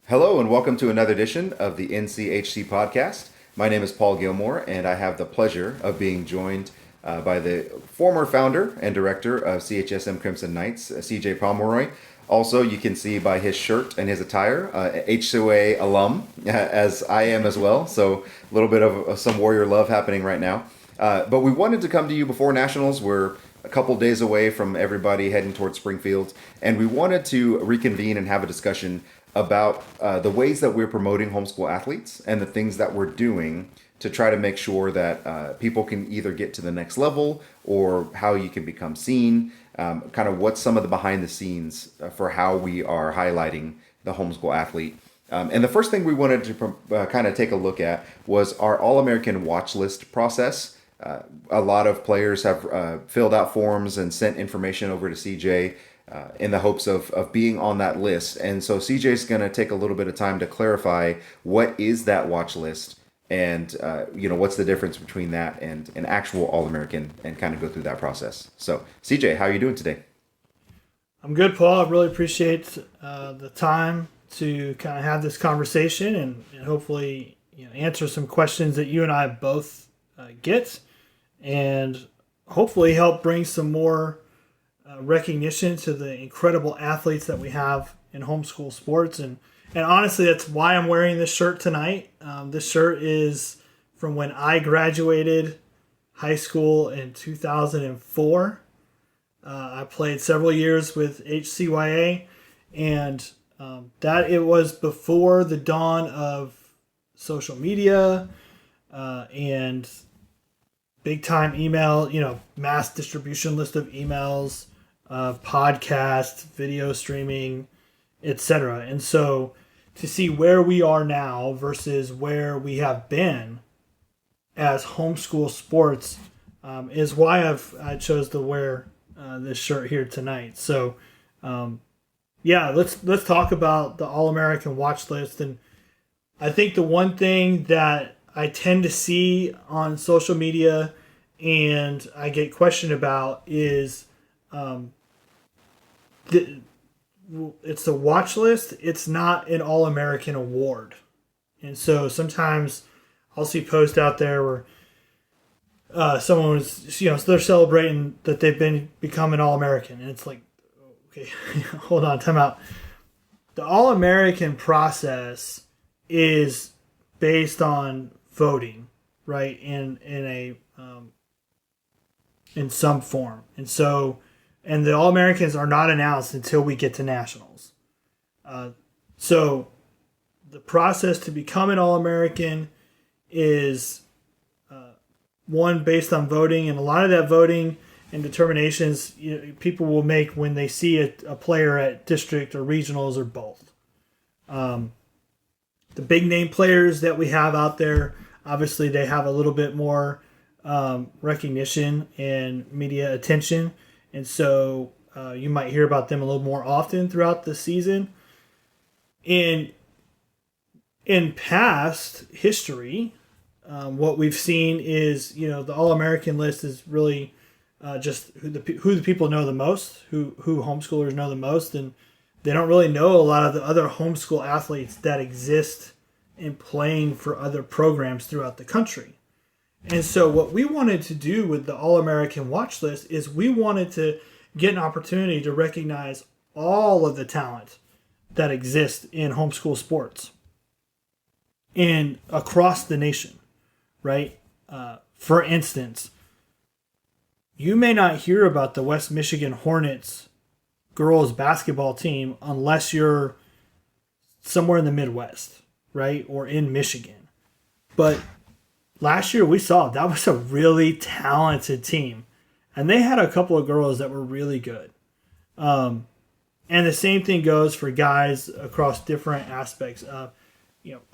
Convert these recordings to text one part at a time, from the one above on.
Hello and welcome to another edition of the NCHC podcast. My name is Paul Gilmore and I have the pleasure of being joined by the former founder and director of CHSM Crimson Knights, CJ Pomeroy. Also, you can see by his shirt and his attire, HOA alum, as I am as well. So a little bit of some Warrior love happening right now. But we wanted to come to you before Nationals. We're a couple days away from everybody heading towards Springfield. And we wanted to reconvene and have a discussion about the ways that we're promoting homeschool athletes and the things that we're doing to try to make sure that people can either get to the next level or how you can become seen, kind of what's some of the behind the scenes for how we are highlighting the homeschool athlete. And the first thing we wanted to kind of take a look at was our All-American Watchlist process. A lot of players have filled out forms and sent information over to CJ in the hopes of being on that list. And so CJ's going to take a little bit of time to clarify what is that watch list and, what's the difference between that and an actual All-American and kind of go through that process. So CJ, how are you doing today? I'm good, Paul. I really appreciate the time to kind of have this conversation and hopefully answer some questions that you and I both get and hopefully help bring some more recognition to the incredible athletes that we have in homeschool sports. And honestly, that's why I'm wearing this shirt tonight. This shirt is from when I graduated high school in 2004. I played several years with HCYA, and that it was before the dawn of social media and big time email, mass distribution list of emails, podcast, video streaming, etc. And so to see where we are now versus where we have been as homeschool sports is why I chose to wear this shirt here tonight. So let's talk about the All-American watch list. And I think the one thing that I tend to see on social media and I get questioned about is it's the watch list. It's not an All-American award. And so sometimes I'll see posts out there where someone was, they're celebrating that they've become an All-American. And it's like, okay, hold on, time out. The All-American process is based on voting, right? In some form. And the All-Americans are not announced until we get to Nationals. So the process to become an All-American is one based on voting, and a lot of that voting and determinations people will make when they see a player at district or regionals or both. The big name players that we have out there, obviously they have a little bit more recognition and media attention. And so you might hear about them a little more often throughout the season. In past history, what we've seen is, the All-American list is really just who the people know the most, who homeschoolers know the most, and they don't really know a lot of the other homeschool athletes that exist in playing for other programs throughout the country. And so what we wanted to do with the All-American watch list is we wanted to get an opportunity to recognize all of the talent that exists in homeschool sports and across the nation, right? For instance, you may not hear about the West Michigan Hornets girls basketball team unless you're somewhere in the Midwest, right? Or in Michigan. But last year we saw that was a really talented team. And they had a couple of girls that were really good. And the same thing goes for guys across different aspects.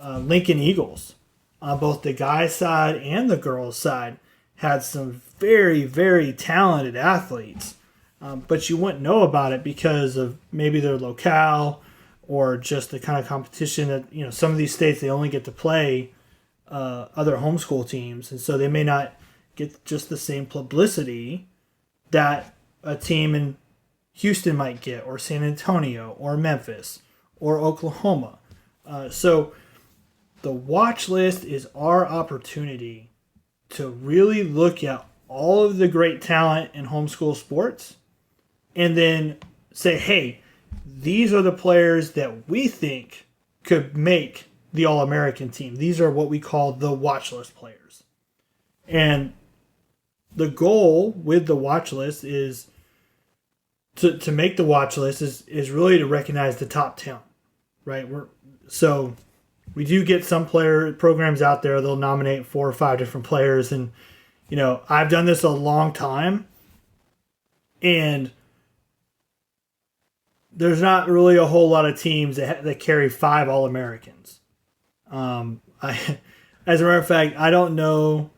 Lincoln Eagles, on both the guys' side and the girls' side, had some very, very talented athletes. But you wouldn't know about it because of maybe their locale or just the kind of competition that, some of these states, they only get to play other homeschool teams. And so they may not get just the same publicity that a team in Houston might get, or San Antonio, or Memphis, or Oklahoma. So the watch list is our opportunity to really look at all of the great talent in homeschool sports and then say, hey, these are the players that we think could make the All-American team. These are what we call the watch list players. And the goal with the watch list is to make the watch list is really to recognize the top talent, right? So we do get some player programs out there, they'll nominate 4 or 5 different players. And, I've done this a long time. And there's not really a whole lot of teams that carry 5 All-Americans. As a matter of fact, I don't know.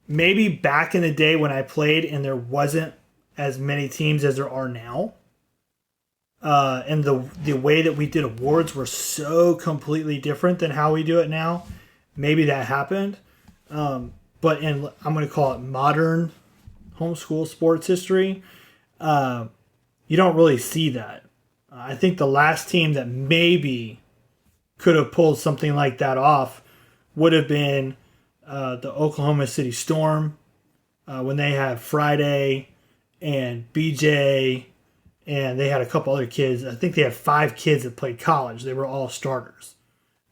Maybe back in the day when I played and there wasn't as many teams as there are now. And the way that we did awards were so completely different than how we do it now. Maybe that happened. But I'm going to call it modern homeschool sports history, you don't really see that. I think the last team that maybe could have pulled something like that off would have been the Oklahoma City Storm when they had Friday and BJ, and they had a couple other kids. I think they had 5 kids that played college. They were all starters.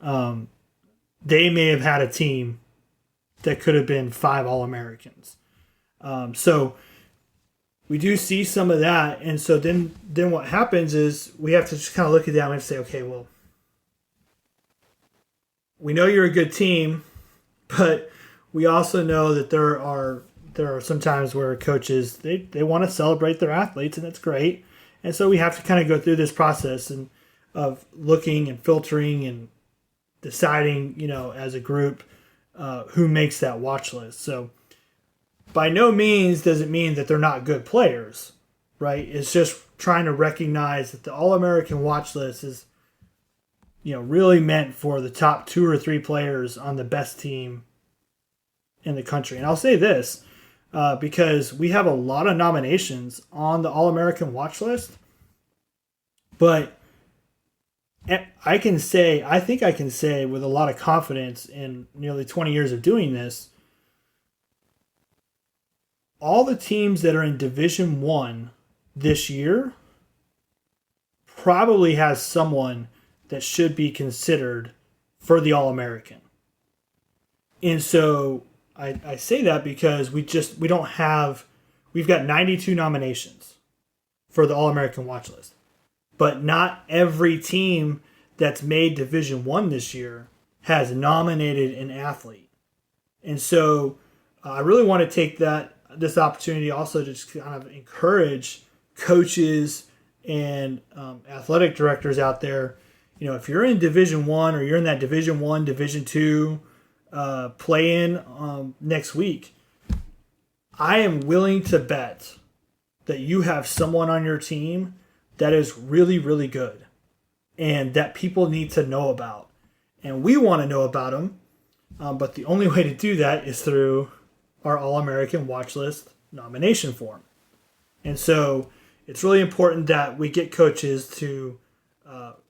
They may have had a team that could have been 5 All-Americans. So we do see some of that. And so then what happens is we have to just kind of look at that and say, okay, well, we know you're a good team, but we also know that there are some times where coaches, they want to celebrate their athletes, and that's great. And so we have to kind of go through this process of looking and filtering and deciding, as a group, who makes that watch list. So by no means does it mean that they're not good players, right? It's just trying to recognize that the All-American watch list is, really meant for the top 2 or 3 players on the best team in the country. And I'll say this, because we have a lot of nominations on the All-American watch list, but I think I can say with a lot of confidence in nearly 20 years of doing this, all the teams that are in Division I this year probably has someone that should be considered for the All-American. And so I say that because we've got 92 nominations for the All-American watch list. But not every team that's made Division I this year has nominated an athlete. And so I really want to take this opportunity also to just kind of encourage coaches and athletic directors out there. If you're in Division I or you're in that Division I, Division II play-in next week, I am willing to bet that you have someone on your team that is really, really good and that people need to know about. And we want to know about them, but the only way to do that is through our All-American Watch List nomination form. And so it's really important that we get coaches to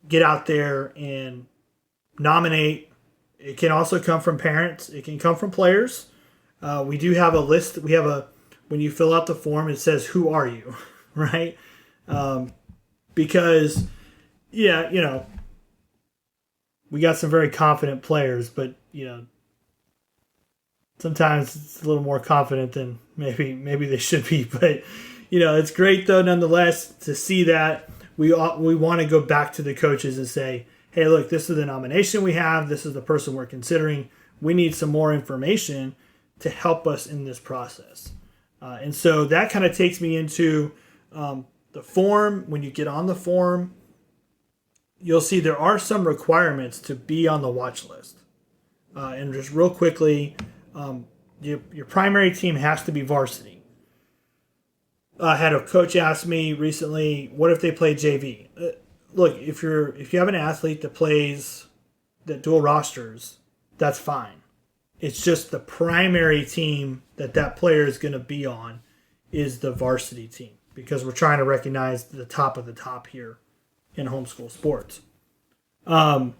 get out there and nominate. It can also come from parents. It can come from players. We do have a list. When you fill out the form, it says, who are you, right? Because, we got some very confident players, but, sometimes it's a little more confident than maybe they should be. But, it's great, though, nonetheless, to see that. We want to go back to the coaches and say, hey, look, this is the nomination we have. This is the person we're considering. We need some more information to help us in this process. And so that kind of takes me into the form. When you get on the form, you'll see there are some requirements to be on the watch list. And just real quickly, your primary team has to be varsity. I had a coach ask me recently, what if they play JV? Look, if you have an athlete that dual rosters, that's fine. It's just the primary team that player is going to be on is the varsity team, because we're trying to recognize the top of the top here in homeschool sports. The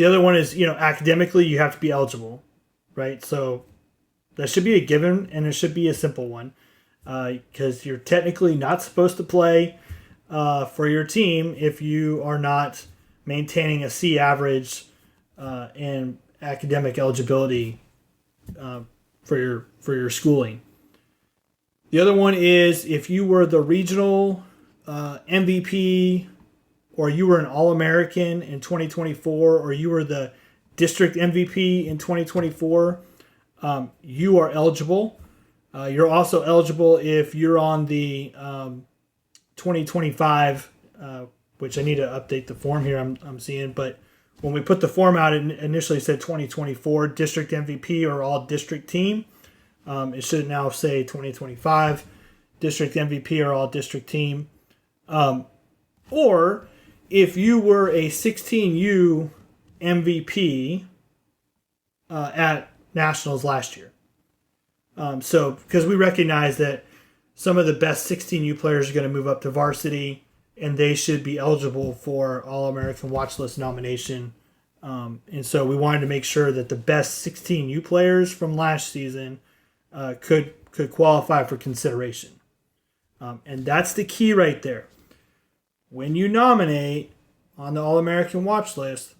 other one is, academically, you have to be eligible, right? So that should be a given, and it should be a simple one, because you're technically not supposed to play for your team if you are not maintaining a C average and academic eligibility for your schooling. The other one is if you were the regional MVP, or you were an All-American in 2024, or you were the district MVP in 2024, you are eligible. You're also eligible if you're on the 2025, which I need to update the form here I'm seeing, but when we put the form out, it initially said 2024 district MVP or all district team. It should now say 2025 district MVP or all district team. Or if you were a 16U MVP at Nationals last year. So because we recognize that some of the best 16U players are going to move up to varsity, and they should be eligible for All-American Watchlist nomination. And so we wanted to make sure that the best 16U players from last season could qualify for consideration. And that's the key right there. When you nominate on the All-American Watchlist,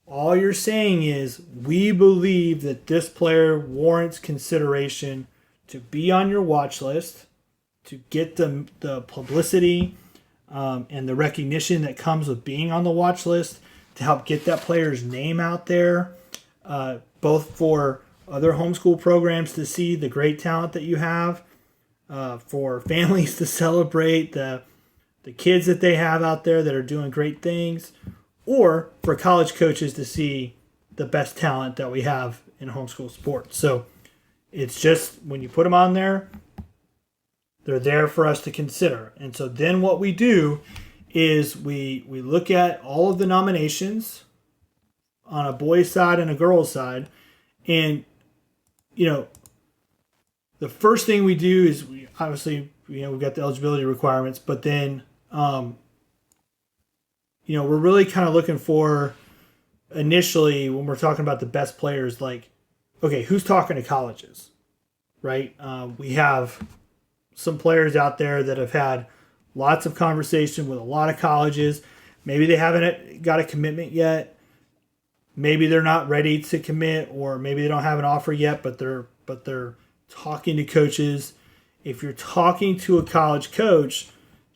all you're saying is, we believe that this player warrants consideration to be on your watch list, to get the publicity and the recognition that comes with being on the watch list, to help get that player's name out there, both for other homeschool programs to see the great talent that you have, for families to celebrate the kids that they have out there that are doing great things, or for college coaches to see the best talent that we have in homeschool sports. So it's just, when you put them on there, they're there for us to consider. And so then what we do is we look at all of the nominations on a boys' side and a girls' side. And, the first thing we do is we've got the eligibility requirements, but then, we're really kind of looking for, initially, when we're talking about the best players, like, okay, who's talking to colleges, right? We have some players out there that have had lots of conversation with a lot of colleges. Maybe they haven't got a commitment yet. Maybe they're not ready to commit, or maybe they don't have an offer yet, but they're talking to coaches. If you're talking to a college coach,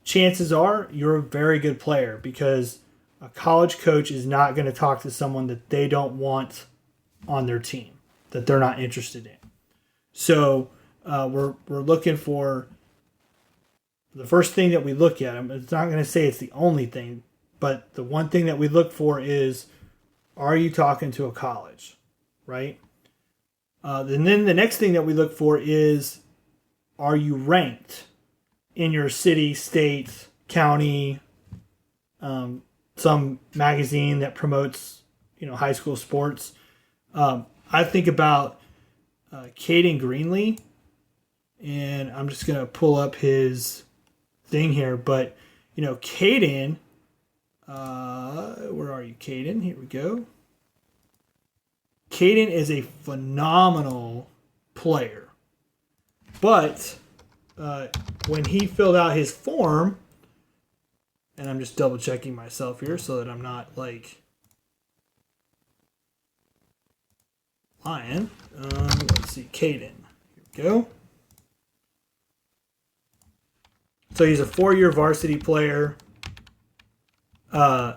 chances are you're a very good player, because a college coach is not going to talk to someone that they don't want on their team, that they're not interested in. So we're looking for, the first thing that we look at, it's not going to say it's the only thing, but the one thing that we look for is, are you talking to a college, right? And then the next thing that we look for is, are you ranked in your city, state, county, some magazine that promotes, high school sports. I think about Caden Greenlee, and I'm just going to pull up his thing here. But, Caden, where are you, Caden? Here we go. Caden is a phenomenal player. But when he filled out his form, and I'm just double checking myself here so that I'm not lying. Let's see, Caden. Here we go. So he's a 4-year varsity player. No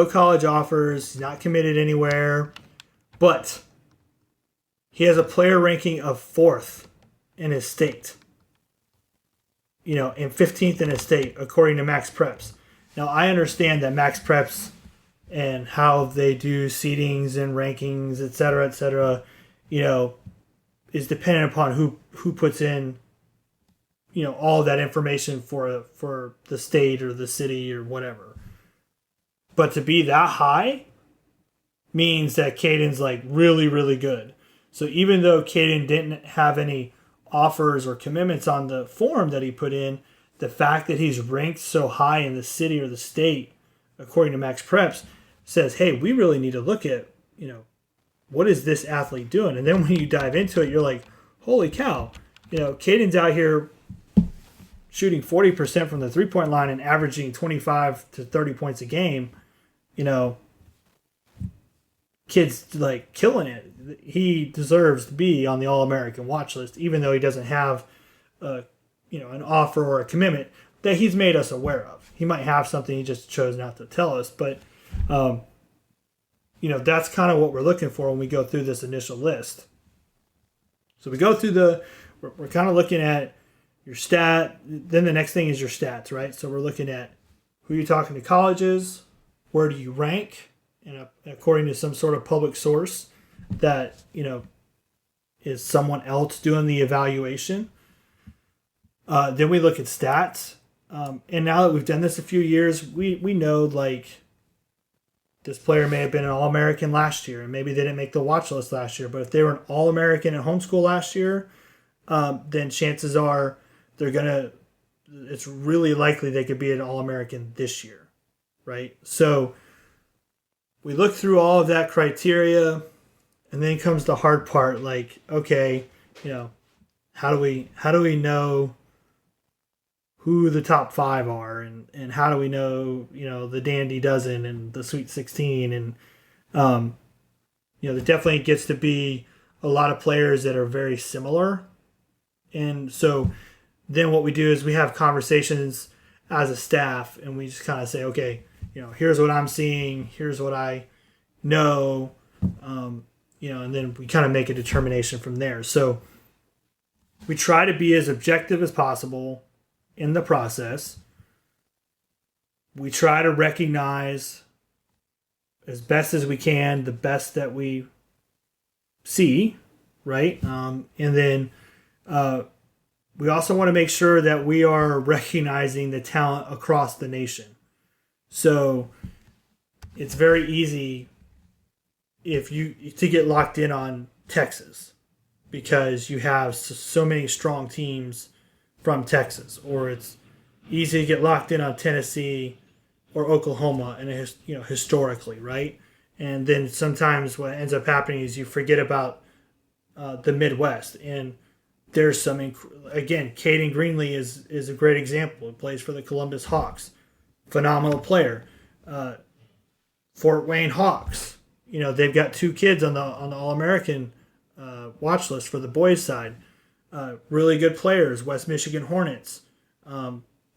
college offers. He's not committed anywhere. But he has a player ranking of 4th in his state. And 15th in his state, according to Max Preps. Now, I understand that Max Preps and how they do seedings and rankings, et cetera, is dependent upon who puts in, all of that information for the state or the city or whatever. But to be that high means that Caden's like really, really good. So even though Caden didn't have any offers or commitments on the form that he put in, the fact that he's ranked so high in the city or the state according to Max Preps, says, hey, we really need to look at, what is this athlete doing? And then when you dive into it, you're like, holy cow, Caden's out here shooting 40% from the 3-point line and averaging 25 to 30 points a game. Kid's like killing it. He deserves to be on the All-American watch list, even though he doesn't have an offer or a commitment that he's made us aware of. He might have something, he just chose not to tell us, but that's kind of what we're looking for when we go through this initial list. So we go through we're kind of looking at your stat, then the next thing is your stats, right? So we're looking at who you're talking to colleges, where do you rank, and according to some sort of public source that, is someone else doing the evaluation. Then we look at stats. And now that we've done this a few years, we know, like, this player may have been an All-American last year, and maybe they didn't make the watch list last year. But if they were an All-American in homeschool last year, then chances are it's really likely they could be an All-American this year, right? So we look through all of that criteria, and then comes the hard part, like, okay, how do we know who the top 5 are, and how do we know, the Dandy Dozen and the Sweet 16, and there definitely gets to be a lot of players that are very similar. And so then what we do is we have conversations as a staff, and we just kind of say, okay, here's what I'm seeing, here's what I know, and then we kind of make a determination from there. So we try to be as objective as possible in the process. We try to recognize as best as we can the best that we see, right? And then we also want to make sure that we are recognizing the talent across the nation. So it's very easy to get locked in on Texas because you have so many strong teams from Texas, or it's easy to get locked in on Tennessee or Oklahoma, and historically, right? And then sometimes what ends up happening is you forget about the Midwest, and there's some again. Caden Greenlee is a great example. He plays for the Columbus Hawks, phenomenal player. Fort Wayne Hawks, they've got 2 kids on the All-American watch list for the boys' side. Really good players. West Michigan Hornets,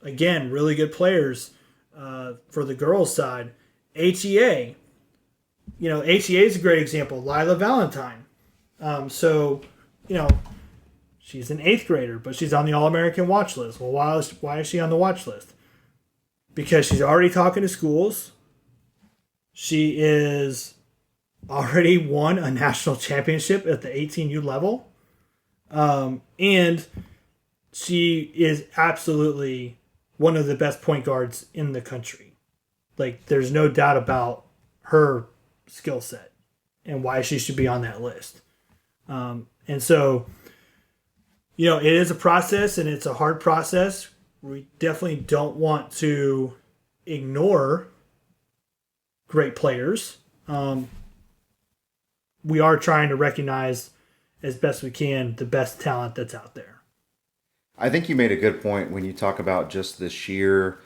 again, really good players for the girls' side. HEA, HEA is a great example. Lila Valentine. She's an 8th grader, but she's on the All-American watch list. Well, why is she on the watch list? Because she's already talking to schools. She is already won a national championship at the 18U level. And she is absolutely one of the best point guards in the country. Like, there's no doubt about her skill set and why she should be on that list. And so, it is a process, and it's a hard process. We definitely don't want to ignore great players. We are trying to recognize as best we can the best talent that's out there. I think you made a good point when you talk about just the sheer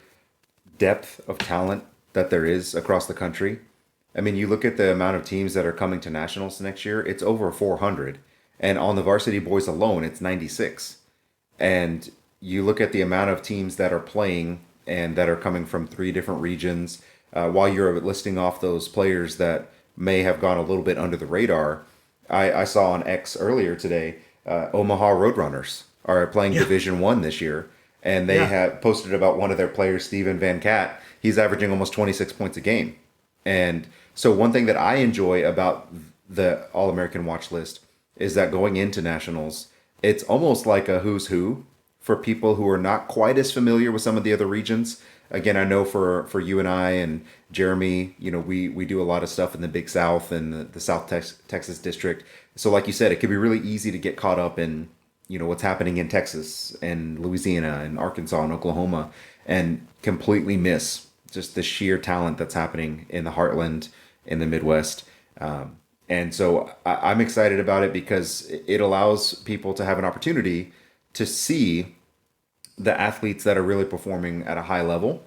depth of talent that there is across the country. I mean, you look at the amount of teams that are coming to nationals next year, it's over 400. And on the varsity boys alone, it's 96. And you look at the amount of teams that are playing and that are coming from 3 different regions. While you're listing off those players that may have gone a little bit under the radar, I saw on X earlier today, Omaha Roadrunners are playing Division I this year, and they have posted about one of their players, Steven Van Cat. He's averaging almost 26 points a game. And so one thing that I enjoy about the All-American watch list is that going into nationals, it's almost like a who's who for people who are not quite as familiar with some of the other regions. Again, I know for you and I and Jeremy, we do a lot of stuff in the Big South and the South Texas district. So like you said, it can be really easy to get caught up in, what's happening in Texas and Louisiana and Arkansas and Oklahoma and completely miss just the sheer talent that's happening in the Heartland, in the Midwest. And so I'm excited about it because it allows people to have an opportunity to see the athletes that are really performing at a high level.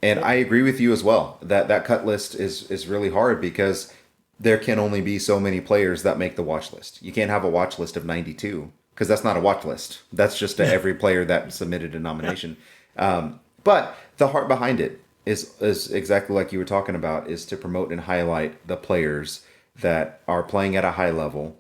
And I agree with you as well that that cut list is really hard because there can only be so many players that make the watch list. You can't have a watch list of 92 because that's not a watch list. That's just to every player that submitted a nomination. But the heart behind it is exactly like you were talking about, is to promote and highlight the players that are playing at a high level.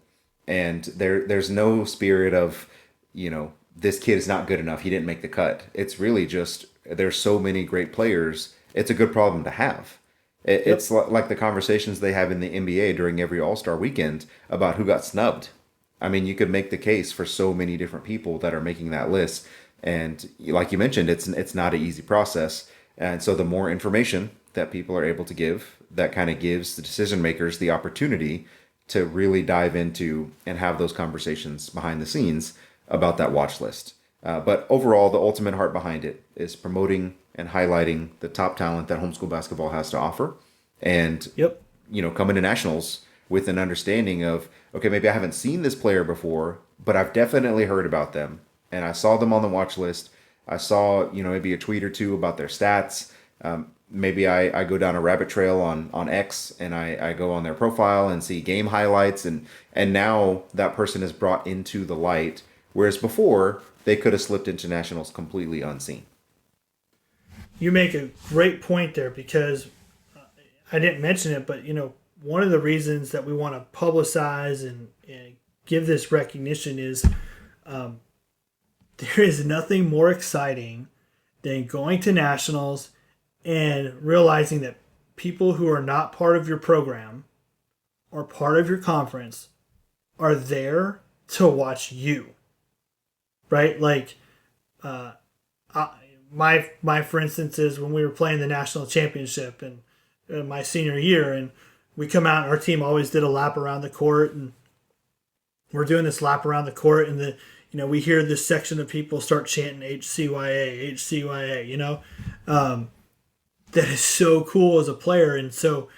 And there's no spirit of, this kid is not good enough, he didn't make the cut. It's really just there's so many great players. It's a good problem to have. It's like the conversations they have in the NBA during every All-Star weekend about who got snubbed. I mean, you could make the case for so many different people that are making that list. And like you mentioned, it's not an easy process. And so the more information that people are able to give, that kind of gives the decision makers the opportunity to really dive into and have those conversations behind the scenes about that watch list. But overall, the ultimate heart behind it is promoting and highlighting the top talent that homeschool basketball has to offer. And, coming to nationals with an understanding of, okay, maybe I haven't seen this player before, but I've definitely heard about them. And I saw them on the watch list. I saw, maybe a tweet or two about their stats. Maybe I go down a rabbit trail on X and I go on their profile and see game highlights. And now that person is brought into the light. Whereas before, they could have slipped into nationals completely unseen. You make a great point there because I didn't mention it, but, one of the reasons that we want to publicize and give this recognition is there is nothing more exciting than going to nationals and realizing that people who are not part of your program or part of your conference are there to watch you, right? Like, my for instance is when we were playing the national championship and my senior year, and we come out and our team always did a lap around the court, and we're doing this lap around the court, and we hear this section of people start chanting HCYA, HCYA, that is so cool as a player. And so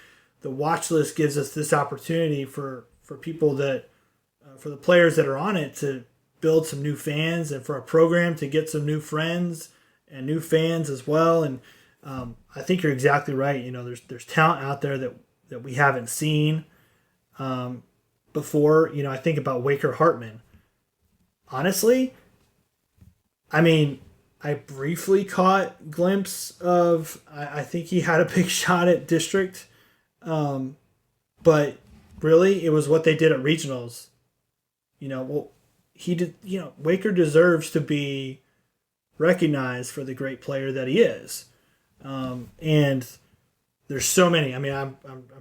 the watch list gives us this opportunity for people that, for the players that are on it to build some new fans, and for a program to get some new friends and new fans as well. And I think you're exactly right. There's talent out there that we haven't seen before. I think about Waker Hartman. Honestly, I briefly caught a glimpse of, I think he had a big shot at district. But really, it was what they did at regionals. He did, Waker deserves to be recognized for the great player that he is. And there's so many. I'm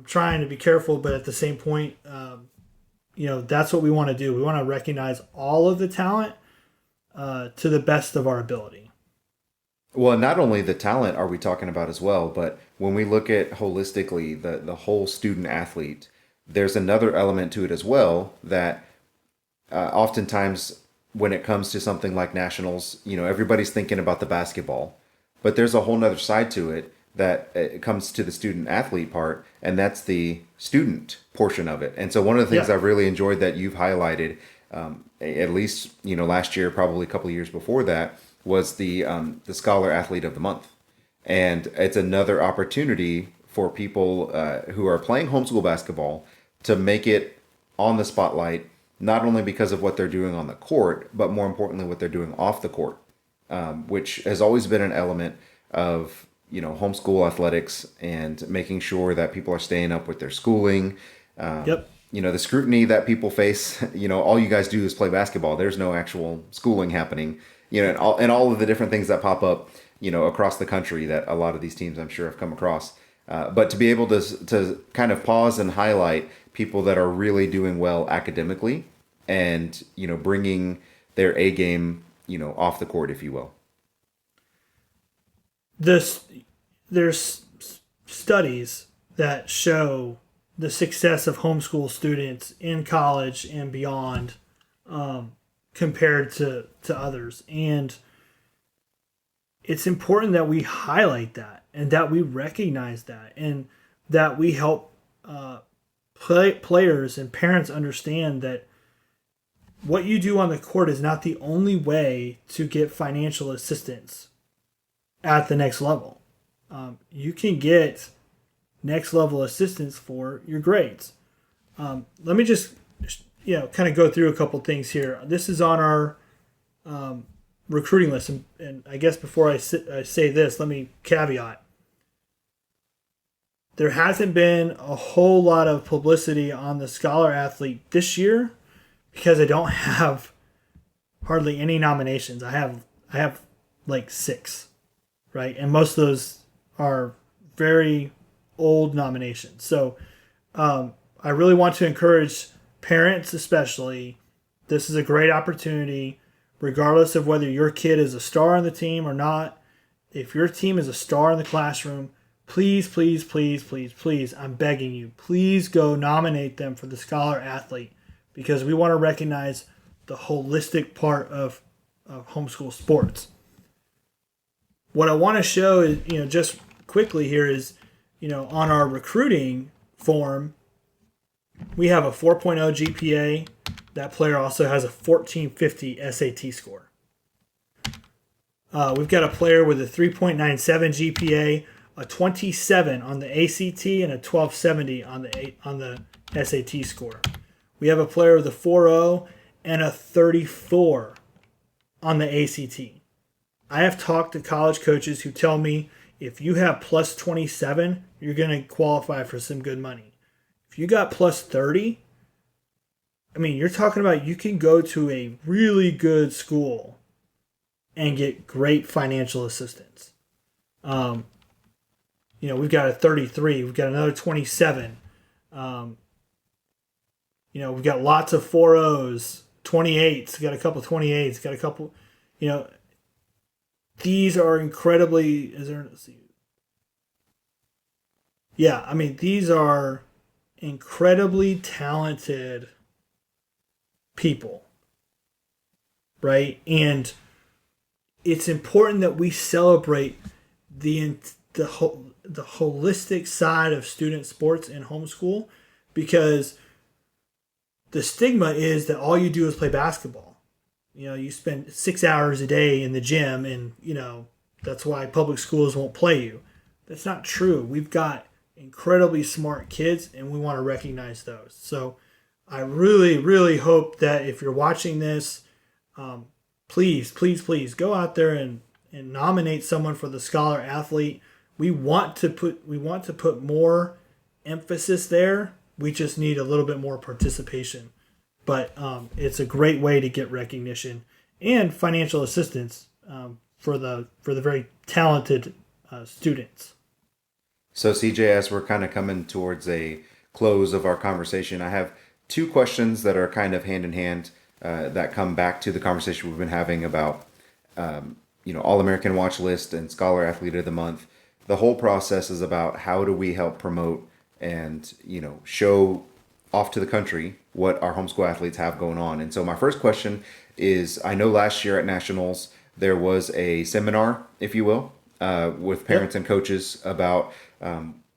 trying to be careful, but at the same point, that's what we want to do. We want to recognize all of the talent to the best of our ability. Well, not only the talent are we talking about as well, but when we look at holistically the whole student athlete, there's another element to it as well that oftentimes when it comes to something like nationals, everybody's thinking about the basketball, but there's a whole nother side to it that it comes to the student athlete part, and that's the student portion of it. And so one of the things I've really enjoyed that you've highlighted, at least, last year, probably a couple of years before that, was the Scholar Athlete of the Month. And it's another opportunity for people who are playing homeschool basketball to make it on the spotlight, not only because of what they're doing on the court, but more importantly, what they're doing off the court, which has always been an element of, homeschool athletics and making sure that people are staying up with their schooling. The scrutiny that people face, all you guys do is play basketball. There's no actual schooling happening, and all of the different things that pop up, across the country that a lot of these teams I'm sure have come across. But to be able to kind of pause and highlight people that are really doing well academically and, bringing their A game, off the court, if you will. There's studies that show the success of homeschool students in college and beyond compared to others. And it's important that we highlight that and that we recognize that and that we help players and parents understand that what you do on the court is not the only way to get financial assistance at the next level. You can get next level assistance for your grades. Let me just kind of go through a couple things here. This is on our recruiting list, and I guess before I say this, let me caveat. There hasn't been a whole lot of publicity on the scholar athlete this year because I don't have hardly any nominations. I have like 6, right? And most of those are very old nominations. So I really want to encourage parents especially. This is a great opportunity, regardless of whether your kid is a star on the team or not. If your team is a star in the classroom, please, please, please, please, please, I'm begging you, please go nominate them for the scholar athlete, because we want to recognize the holistic part of homeschool sports. What I want to show is, just quickly here is, on our recruiting form, we have a 4.0 GPA. That player also has a 1450 SAT score. We've got a player with a 3.97 GPA, a 27 on the ACT, and a 1270 on the SAT score. We have a player with a 4.0 and a 34 on the ACT. I have talked to college coaches who tell me if you have plus 27, you're going to qualify for some good money. If you got plus 30, you're talking about you can go to a really good school and get great financial assistance. We've got a 33. We've got another 27. We've got lots of 4.0s, 28s. We've got a couple 28s. Got a couple, these are incredibly, these are incredibly talented people, right? And it's important that we celebrate the holistic side of student sports and homeschool, because the stigma is that all you do is play basketball. You spend 6 hours a day in the gym, and that's why public schools won't play you. That's not true. We've got incredibly smart kids, and we want to recognize those. So I really, really hope that if you're watching this, please, please, please go out there and nominate someone for the scholar athlete. We want to put more emphasis there. We just need a little bit more participation. But it's a great way to get recognition and financial assistance for the very talented students. So CJ, as we're kind of coming towards a close of our conversation, I have 2 questions that are kind of hand in hand that come back to the conversation we've been having about All-American Watchlist and Scholar Athlete of the Month. The whole process is about how do we help promote and show off to the country what our homeschool athletes have going on. And so my first question is, I know last year at Nationals there was a seminar, if you will, with parents and coaches about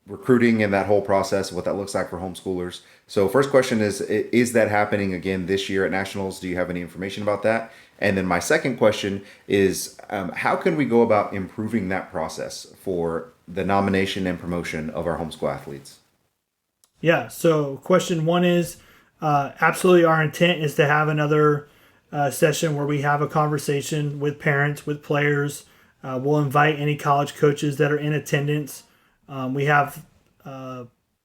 recruiting and that whole process, what that looks like for homeschoolers. So first question is that happening again this year at Nationals? Do you have any information about that? And then my second question is, how can we go about improving that process for the nomination and promotion of our homeschool athletes? Yeah, so question 1 is, absolutely our intent is to have another session where we have a conversation with parents, with players. We'll invite any college coaches that are in attendance. We have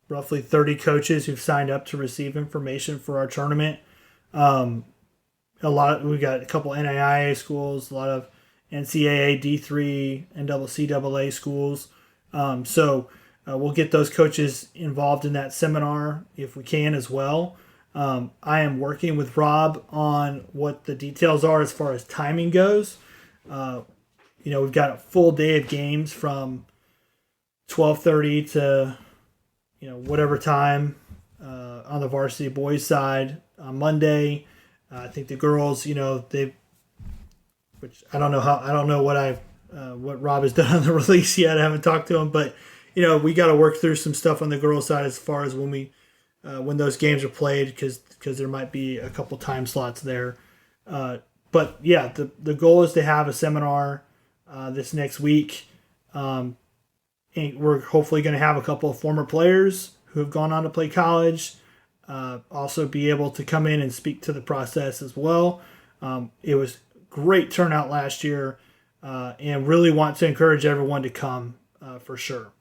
roughly 30 coaches who've signed up to receive information for our tournament. We've got a couple NAIA schools, a lot of NCAA D3 and NCAA schools. We'll get those coaches involved in that seminar if we can as well. I am working with Rob on what the details are as far as timing goes. We've got a full day of games from 12:30 to whatever time on the varsity boys side on Monday. I think the girls, which I don't know what what Rob has done on the release yet. I haven't talked to him, but we got to work through some stuff on the girls' side as far as when those games are played, because there might be a couple time slots there. But yeah, the goal is to have a seminar this next week. And we're hopefully going to have a couple of former players who have gone on to play college also be able to come in and speak to the process as well. It was great turnout last year, and really want to encourage everyone to come for sure.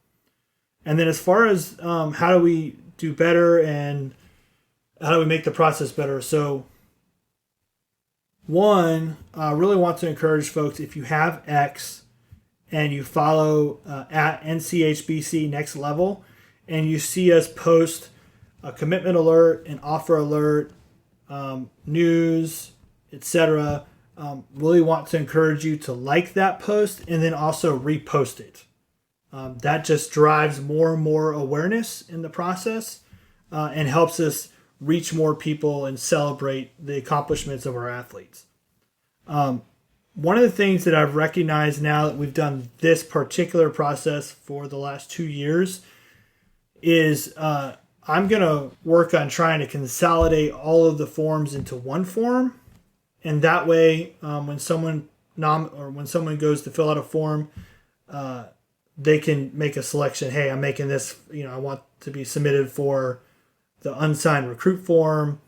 And then as far as how do we do better and how do we make the process better? So one, I really want to encourage folks, if you have X and you follow at NCHBC Next Level and you see us post a commitment alert, an offer alert, news, etc., really want to encourage you to like that post and then also repost it. That just drives more and more awareness in the process and helps us reach more people and celebrate the accomplishments of our athletes. One of the things that I've recognized now that we've done this particular process for the last 2 years is I'm going to work on trying to consolidate all of the forms into one form. And that way, when someone goes to fill out a form, they can make a selection. Hey, I'm making this, I want to be submitted for the unsigned recruit form.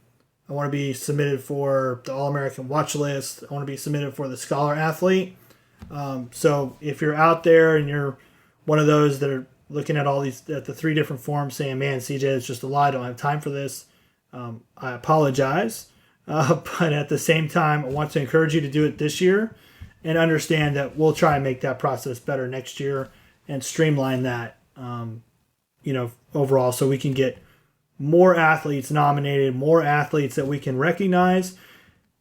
I want to be submitted for the All-American Watchlist. I want to be submitted for the Scholar Athlete. So if you're out there and you're one of those that are looking at the 3 different forms saying, man, CJ, it's just a lot. I don't have time for this. I apologize. But at the same time, I want to encourage you to do it this year and understand that we'll try and make that process better next year and streamline that, overall, so we can get more athletes nominated, more athletes that we can recognize,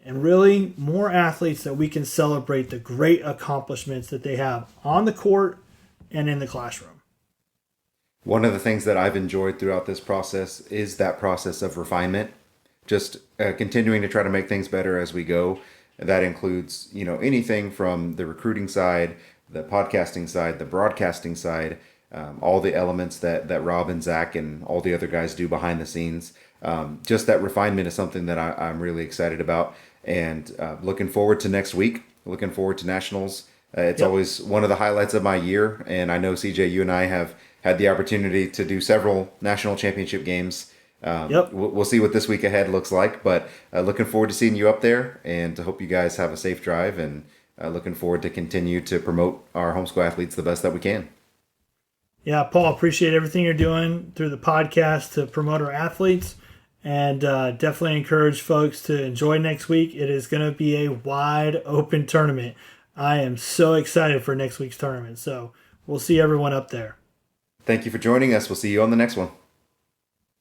and really more athletes that we can celebrate the great accomplishments that they have on the court and in the classroom. One of the things that I've enjoyed throughout this process is that process of refinement, just continuing to try to make things better as we go. That includes, anything from the recruiting side, the podcasting side, the broadcasting side, all the elements that Rob and Zach and all the other guys do behind the scenes. Just that refinement is something that I'm really excited about, and looking forward to next week, looking forward to nationals. It's always one of the highlights of my year, and I know, CJ, you and I have had the opportunity to do several national championship games. We'll see what this week ahead looks like, but looking forward to seeing you up there, and to hope you guys have a safe drive, and looking forward to continue to promote our homeschool athletes the best that we can. Yeah, Paul, appreciate everything you're doing through the podcast to promote our athletes, and definitely encourage folks to enjoy next week. It is going to be a wide open tournament. I am so excited for next week's tournament, so we'll see everyone up there. Thank you for joining us. We'll see you on the next one.